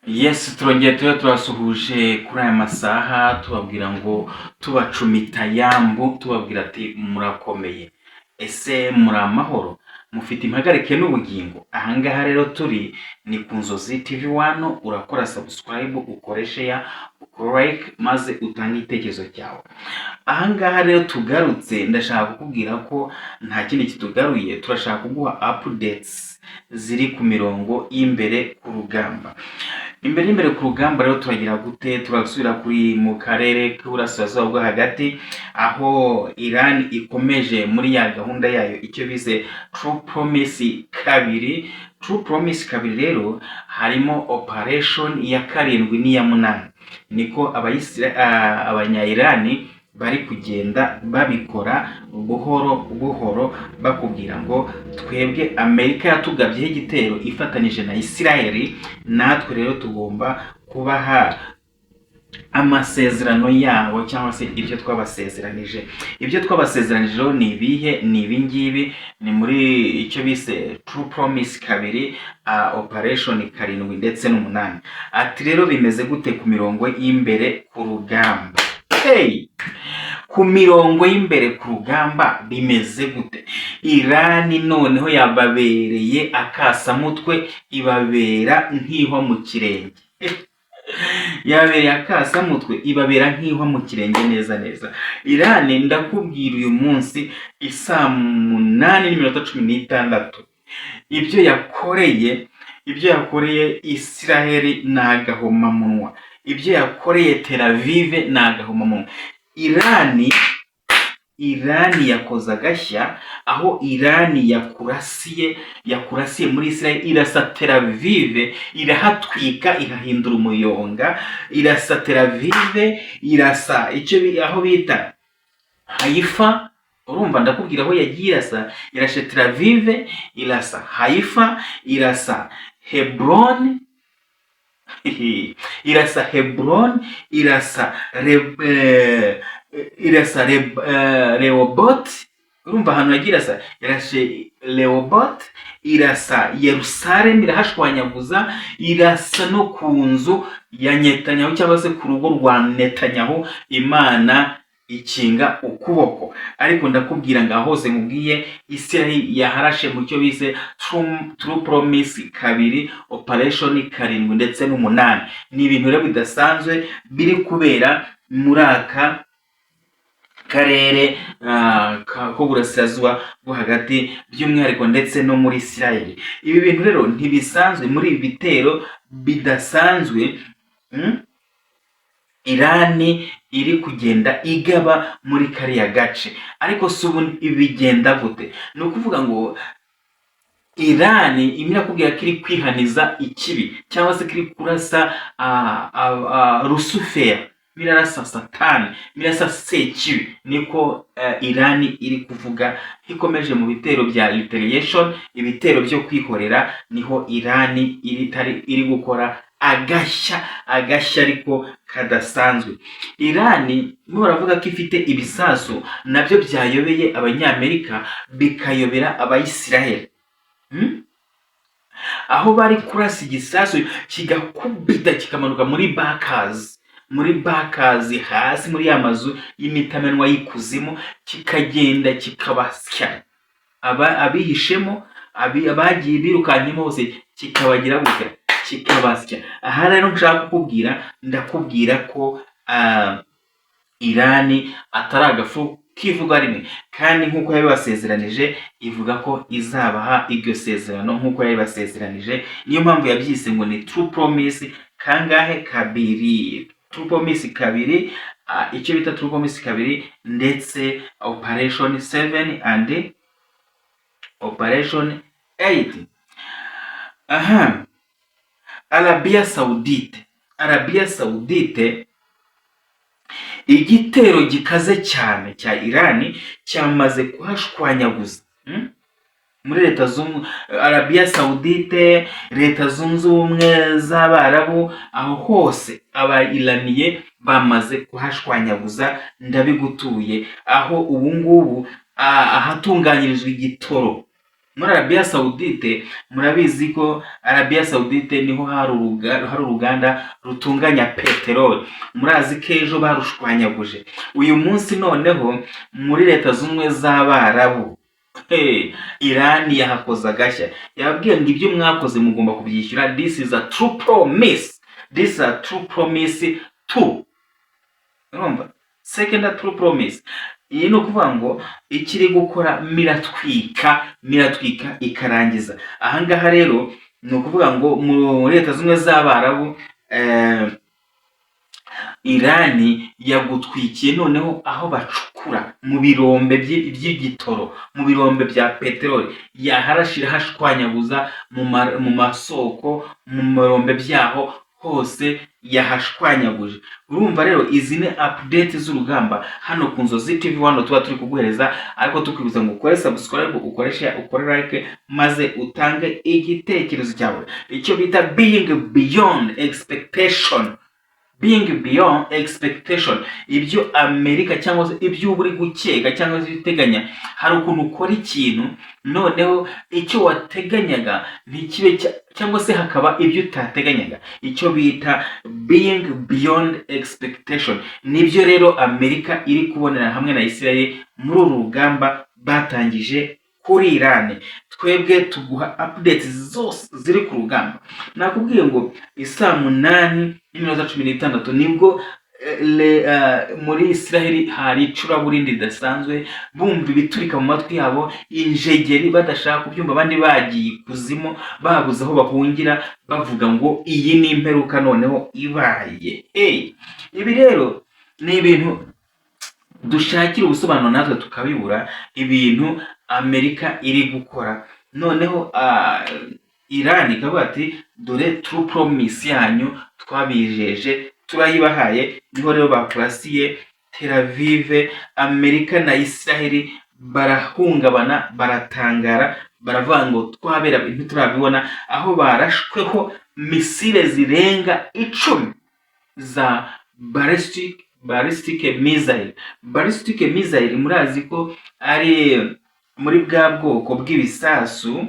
Yes, turongeye turasuhuje kuri aya masaha tubabwira ngo tubacumita yambu tubabwira ati murakomeye. Ese muri amahoro? Mufite impagarike n'ubugingo? Ahangaha rero turi ni ku Nzozi TV1, urakora subscribe, ukore share, ukore like, maze utange igitekerezo cyawe. Ahangaha rero tugarutse, ndashaka kukubwira ko nta kindi kitugaruye, turashaka kuguha updates ziri ku mirongo y'imbere ku rugamba. Imbere ku rugamba rero turagira gute? Turasubira kuri mu karere k'uburasirazuba bwo hagati, aho Iran ikomeje muri ya gahunda yayo icyo bise True Promise kabiri. True Promise kabiri rero harimo operation ya 7 n'iya 8, niko abanya-Iran bari kugenda babikora buhoro buhoro, bakubwira ngo twebwe Amerika yatugabyeho igitero ifatanije na Israeli, natwe rero tugomba kubaha amasezerano yabo cyangwa se ibyo twabasezeranije. Ibyo twabasezeranije ni ibihe? Ni ibingibi, ni muri icyo bise True Promise kabiri, operation 7 ndetse n'8. Ati rero bimeze gute ku mirongo y'imbere ku rugamba? Ku mirongo y'imbere ku rugamba bimeze gute? Iran noneho yababereye akasamutwe, ibabera nk'ihwa mu kirenge. Yabereye akasamutwe, ibabera nk'ihwa mu kirenge neza neza. Iran ndakubwira uyu munsi isaa 8:16 ibyo yakoreye Israel nagahomamunwa, ibyo yakoreye Tel Aviv nagahomamunwa. Iran yakoze agashya, aho Iran yakurasiye muri Israel, irasa Tel Aviv, irahatwika, irahindura umuyonga, irasa Tel Aviv, irasa icyo aho bita Haifa. Urumva ndakubwira aho yagiye irasa, irashe Tel Aviv, irasa Haifa, irasa Hebron, irasa Rehoboth. Urumva ahantu yagiye irashe Rehoboth, irasa Yerusalemu, irahashwanyaguza, irasa no ku nzu ya Netanyahu cyangwa se ku rugo rwa Netanyahu, Imana ikinga ukuboko. Ariko ndakubwira ngo hose mubwiye Israel yaharashe mu cyo bise True Promise kabiri, operation 7 ndetse n'8. Ni ibintu rero bidasanzwe biri kubera muri aka karere ko burasirazuba bwo hagati, by'umwihariko ndetse no muri Israel. Ibi bintu rero ntibisanzwe, muri ibi bitero bidasanzwe Iran iri kugenda igaba muri kariya gace. Ariko subu ibigenda gute? Ni ukuvuga ngo Iran imira kubwira ko iri kwihaniza ikibi, cyangwa se kiri kurasa Lucifer, mirarasa Satani, mirasa Sekibi, niko Iran iri kuvuga. Ikomeje mu bitero bya retaliation, ibitero byo kwihorera, niho Iran iri gukora agashya ariko kadasanzwe. Iran baravuga ko ifite ibisasu nabyo byayobeye abanyamerika, bikayobera abayisiraheli. Aho bari kurasa igisasu kigakubita kikamanuka muri bakazi hasi muri amazu y'imitamenwa y'ikuzimu, kikagenda kikabasya abihishemo, abagiye birukanyemo bose kikabagira gutya, kikabasya. Aha rero nshaka kukubwira, ndakubwira ko Iran atari agafu kivuga rimwe, kandi nk'uko yabibasezeranije ivuga ko izabaha iryo sezerano nk'uko yabibasezeranije. Niyo mpamvu yabyise ngo ni True Promise kangahe? Kabiri. True Promise kabiri, icyo bita True Promise kabiri, ndetse operation 7 and operation 8. Arabia Saudite, igitero gikaze cyane cya Iran cyamaze kuhashwanyaguza muri leta Arabia Saudite, leta zunze ubumwe z'Abarabu, aho hose abayiraniye bamaze kuhashwanyaguza. Ndabigutuye aho ubu ngubu ahatunganyirizwa igitoro muri Arabia Saudite. Murabizi ko Arabia Saudite niho hari uruganda rutunganya peteroli. Murazi ko ejo barushwanyaguje. Uyu munsi noneho muri Leta Zunze z'Abarabu, Iran yahakoze agashya, yababwiye ngo ibyo mwakoze mugomba kubyishyura. This is a true promise. This is a true promise too. Urumva? Second a true promise. Iyi ni ukuvuga ngo ikiri gukora miratwika ikarangiza. Ahangaha rero ni ukuvuga ngo mu Leta Zunze z'Abarabu, Irani yagutwikiye noneho aho bacukura mu birombe by'igitoro, mu birombe bya peteroli, yaharashira hashwanyaguza mu masoko, mu birombe byaho hose yahashwanyaguje. Urumva rero izi ni update z'urugamba hano ku Nzozi TV hano tuba turi kuguhereza, ariko tukwibuza ngo ukore subscribe, ukore like, maze utange igitekerezo cyawe, icyo bita being beyond expectation. Being beyond expectation, ibyo Amerika cyangwa se ibyo uri gukeka cyangwa se uteganya. Hari ukuntu ukora ikintu noneho icyo wateganyaga ntikibe, cyangwa se hakaba ibyo utateganyaga, icyo bita being beyond expectation. Nibyo rero Amerika iri kubonera hamwe na Israel muri uru rugamba batangije kuri Iran. Twebwe tuguha updates zose ziri ku rugamba. Nakubwiye ngo isaa 8:16 nibwo muri Israel hari icuraburindi ridasanzwe, bumva ibiturika mu matwi yabo, injegeri badashaka kubyumva, abandi bagiye kuzimu babuze aho bahungira, bavuga ngo iyi ni imperuka noneho ibaye. Ibi rero ni ibintu dushakira ubusobanuro natwe tukabibura, ibintu Amerika iri gukora. Noneho Iran ikavuga ati dore true promise yanyu twabijeje turayibahaye. Niho rero bakurasiye Tel Aviv. Amerika na Israel barahungabana, baratangara, baravuga ngo twabera ibintu turabibona, aho barashweho misile zirenga 10 za ballistic missile. Ballistic missile murazi ko ari muri bwa bwoko bw'ibisasu.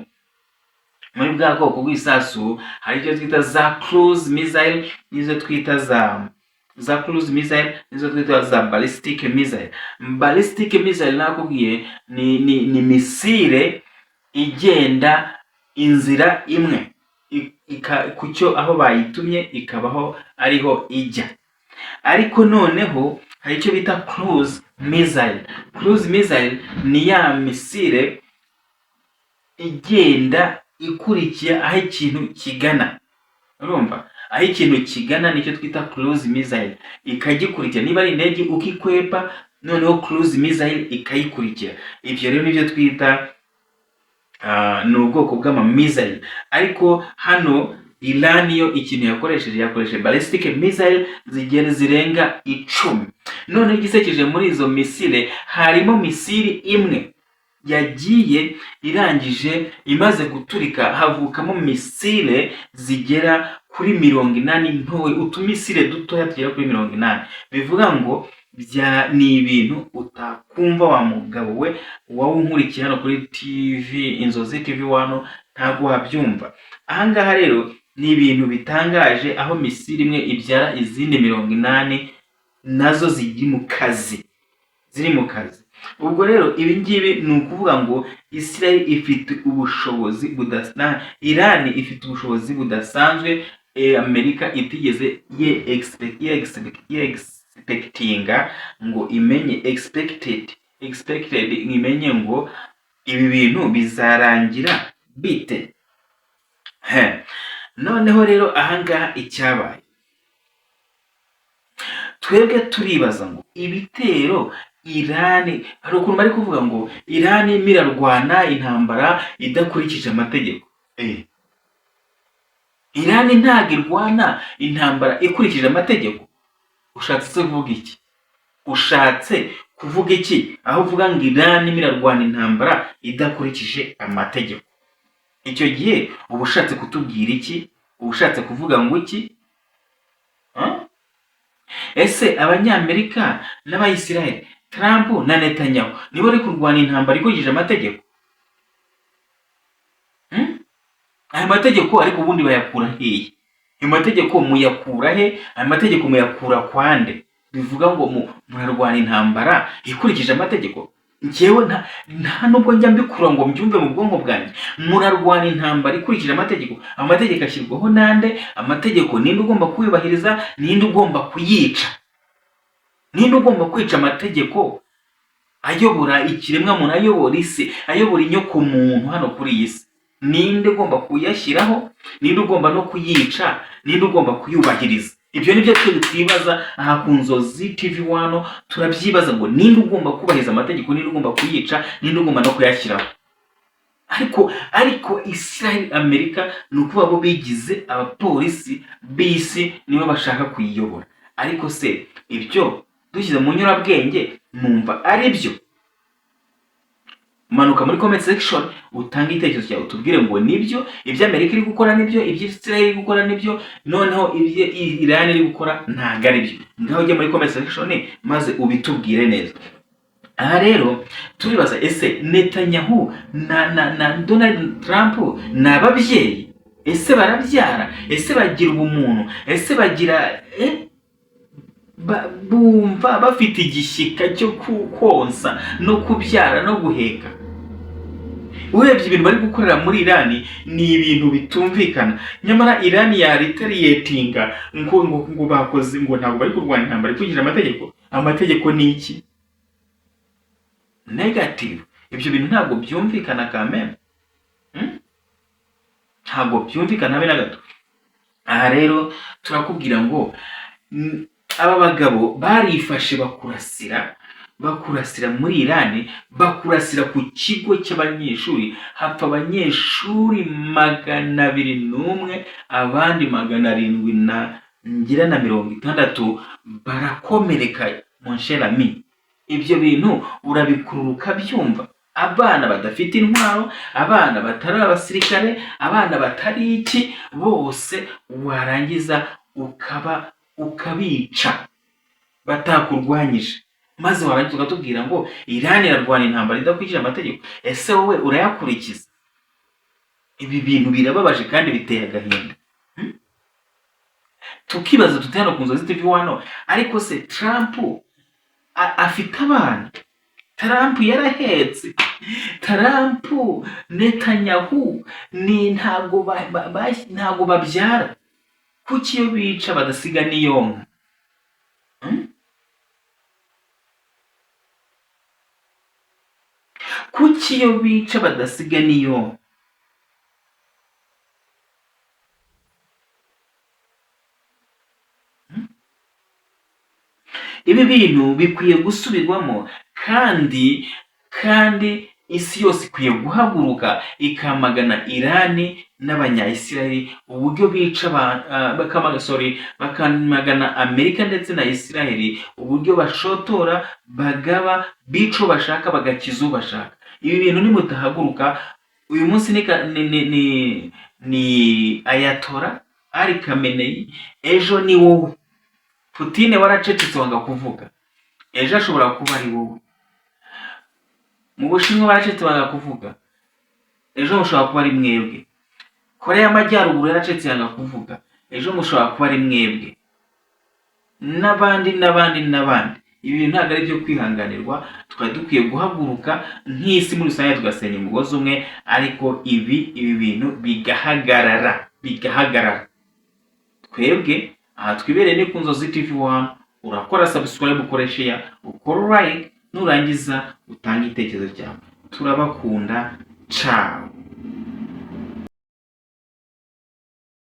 Muri bwa bwoko bw'ibisasu hari icyo twita za cruise missile, nizo twita za cruise missile, nizo twita za ballistic missile. Ballistic missile nakubwiye ni misile igenda inzira imwe, kucyo aho bayitumye ikabaho ariho ijya. Ariko noneho hari icyo bita cruise missile. Cruise missile ni ya misile igenda ikurikiye aho ikintu kigana. Urumva? Aho ikintu kigana nicyo twita cruise missile, ikagikurikira. Niba ari indege ukikwepa, noneho cruise missile ikayikurikira. Ibyo rero nibyo twita ni ubwoko bw'ama missile. Ariko hano Iran yo ikintu yakoresheje ballistic missile zirenga 10. None igisekeje muri izo misile harimo misile imwe yagiye irangije imaze guturika, havukamo misile zigera kuri 80 ntoye, utumisile dutoya tugera kuri 80. Bivuga ngo ni ibintu utakumva wa mugabo we wawe unkurikiye hano kuri TV Inzozi TV wano ntabwo wabyumva. Ahangaha rero ni ibintu bitangaje, aho misile imwe ibyara izindi 80 nazo ziri mu kazi. Ubwo rero ibi ngibi ni ukuvuga ngo Israel ifite ubushobozi budasanzwe, Iran ifite ubushobozi budasanzwe, Amerika itigeze expectinga ngo imenye expected imenye ngo ibi bintu bizarangira bite. Noneho rero ahangaha icyabaye, twebwe turibaza ngo ibitero Iran, hari ukuntu bari kuvuga ngo Iran mirarwana intambara idakurikije amategeko. Iran ntabwo irwana intambara ikurikije amategeko. Ushatse kuvuga iki aho uvuga ngo Iran mirarwana intambara idakurikije amategeko? Icyo gihe uba ushatse kutubwira iki? Uba ushatse kuvuga ngo iki? Ese abanyamerika n'abayisiraheli, Trump na Netanyahu nibo bari kurwana intambara ikurikije amategeko? aya mategeko ariko ubundi bayakura hehe? Ayo mategeko muyakura he? Aya mategeko muyakura kwande? Bivuga ngo murarwana intambara ikurikije amategeko. Njyewe nta nubwo njya mbikura ngo mbyumve mu bwonko bwanjye. Murarwana intambara ikurikije amategeko. Amategeko ashyirwaho nande? Amategeko ninde ugomba kuyubahiriza? Ninde ugomba kuyica? Ninde ugomba kwica amategeko ayobora ikiremwa muntu, ayobora isi, ayobora inyoko muntu hano kuri iyi si? Ninde ugomba kuyashyiraho? Ninde ugomba no kuyica? Ninde ugomba kuyubahiriza? Ibyo nibyo twibaza aha ku Nzozi TV1. Turabyibaza ngo ninde ugomba kubahiriza amategeko, ninde ugomba kuyica, ninde ugomba no kuyashyiraho? Ariko Israel, Amerika nukuvuga bo bigize abapolisi bisi, nibo bashaka kuyiyobora. Ariko se ibyo dushyize mu nyurabwenge numva ari byo? Manuka muri comment section utanga itekerezo cyawe, utubwire ngo nibyo ibyo Amerika iri gukora, nibyo ibyo Israel iri gukora, nibyo noneho ibyo Iran iri gukora ntago ari byo. Ngaho ujye muri comment section maze ubitubwire neza. Aha rero turibaza, ese Netanyahu na Donald Trump ni ababyeyi? Ese barabyara? Ese bagira ubumuntu? Ese bagira bumva bafite igishyika cyo konsa no kubyara no guheka? Urebye ibintu bari gukorera muri Iran ni ibintu bitumvikana. Nyamara Iran yaritariyetinga ngo bakoze, ngo ntabwo bari kurwanya intambara ikurikije amategeko. Amategeko ni iki? Negative. Ibyo bintu ntabwo byumvikana kameme. Ntabwo byumvikana habe na gato. Aha rero turakubwira ngo aba bagabo barifashe bakurasira muri Iran, bakurasira ku kigo cy'abanyeshuri, hapfa abanyeshuri 201, abandi 760 barakomereka. Mon cher ami, ibyo bintu urabikururuka byumva? Abana badafite intwaro, abana batari abasirikare, abana batari iki, bose warangiza ukabica batakurwanyije, maze warangiza ugatubwira ngo Iran irarwana intambara idakurikije amategeko. Ese wowe urayakurikiza? Ibi bintu birababaje kandi biteye agahinda. Tukibaza tutano ku Nzozi TV1, ariko se Trump afite abana? Trump yarahetse? Trump, Netanyahu ni ntago babyara? Kuki iyo bica badasiga niyonka? Kuki iyo bica badasiga niyonka? Ibi bintu bikwiye gusubirwamo, kandi isi yose ikwiye guhaguruka ikamagana Iran n'abanya-Israel uburyo bica bakamagana Amerika ndetse na Israel uburyo bashotora, bagaba, bico bashaka, bagakiza bashaka. Ibi bintu nimutahaguruka, uyu munsi ni Ayatollah Ali Khamenei, ejo ni wowe. Putin waracecetse wanga kuvuga, ejo ashobora kuba ari wowe. Mu Bushinwa baracecetse wanga kuvuga, ejo mushobora kuba ari mwebwe. Korea y'Amajyaruguru yaracecetse yanga kuvuga, ejo mushobora kuba ari mwebwe. N'abandi. Ibi bintu ntabwo ari byo kwihanganirwa. Twari dukwiye guhaguruka nk'isi muri rusange tugasenya umugozi umwe, ariko ibi bintu bigahagarara. Twebwe aha twibereye ni ku Nzozi TV1. Urakora subscribe, ukore share, ukore like, nurangiza utanga itekerezo cyawe. Turabakunda. Ciao.